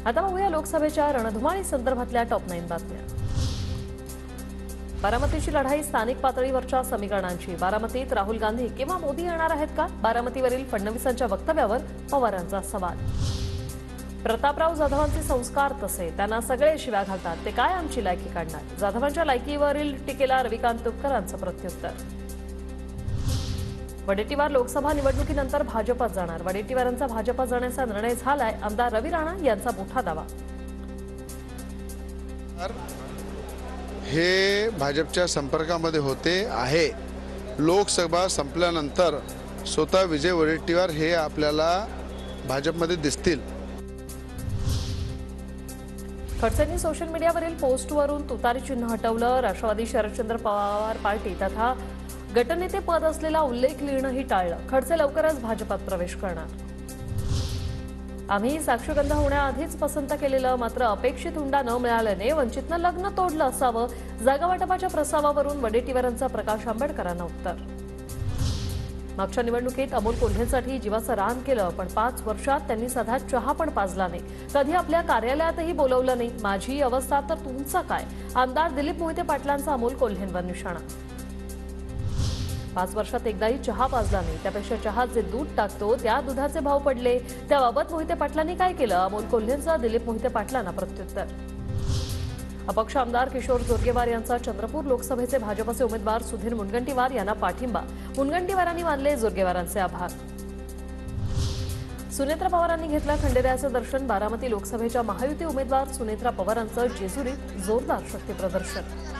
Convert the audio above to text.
आता बघूया लोकसभेच्या रणधुमाळी संदर्भातल्या टॉप 9 बातम्या। बारामतीची लढाई स्थानिक पातळीवरच्या समीकरणांची। बारामतीत राहुल गांधी किंवा मोदी येणार आहेत का? बारामतीवरील फडणवीसांच्या वक्तव्यावर पवारांचा सवाल। प्रतापराव जाधवांचे संस्कार तसे, त्यांना सगळे शिव्या घालतात, ते काय आमची लायकी काढणार? जाधवांच्या लायकीवरील टीकेला रविकांत तुपकरांचं प्रत्युत्तर। वडेट्टीवार लोकसभा निवडणुकीनंतर भाजपात जाणार। वडेट्टीवारांचा भाजपात जाण्याचा निर्णय झालाय, आमदार रवी राणा यांचा मोठा दावा। हे भाजपच्या संपर्कामध्ये होते आहे। लोकसभा संपल्यानंतर स्वतः विजय वडेट्टीवार हे आपल्याला भाजपमध्ये दिसतील। खडसेंनी सोशल मीडियावरील पोस्टवरून तुतारी चिन्ह हटवलं। राष्ट्रवादी शरदचंद्र पवार पार्टी तथा गटनेते पद असलेला उल्लेख लिहिणंही टाळलं। खडसे लवकरच भाजपात प्रवेश करणार। आम्ही साक्षगंध होण्याआधीच पसंत केलेलं, मात्र अपेक्षित हुंडा न मिळाल्याने वंचितनं लग्न तोडलं असावं। जागा वाटपाच्या प्रस्तावावरून वडेट्टीवारांचा प्रकाश आंबेडकरांना उत्तर। मागच्या निवडणुकीत अमोल कोल्हेंसाठी जीवाचं रान केलं, पण 5 वर्षात त्यांनी साधा चहा पण पाजला नाही, कधी आपल्या कार्यालयातही बोलवलं नाही। माझी अवस्था तर तुमचं काय? आमदार दिलीप मोहिते पाटलांचा अमोल कोल्हेंवर निशाणा। 5 वर्षात एकदाही चहा पाजला नाही, त्यापेक्षा चहात जे दूध टाकतो त्या दुधाचे भाव पडले, त्याबाबत मोहिते पाटलांनी काय केलं? अमोल कोल्हेंचा दिलीप मोहिते पाटलांना प्रत्युत्तर। अपक्ष आमदार किशोर जोरगेवार यांचा चंद्रपूर लोकसभेचे भाजपचे उमेदवार सुधीर मुनगंटीवार यांना पाठिंबा। मुनगंटीवारांनी मानले जोरगेवारांचे आभार। सुनेत्रा पवारांनी घेतलं खंडेरायाचं दर्शन। बारामती लोकसभेच्या महायुती उमेदवार सुनेत्रा पवारांचं जेजुरीत जोरदार शक्ती प्रदर्शन।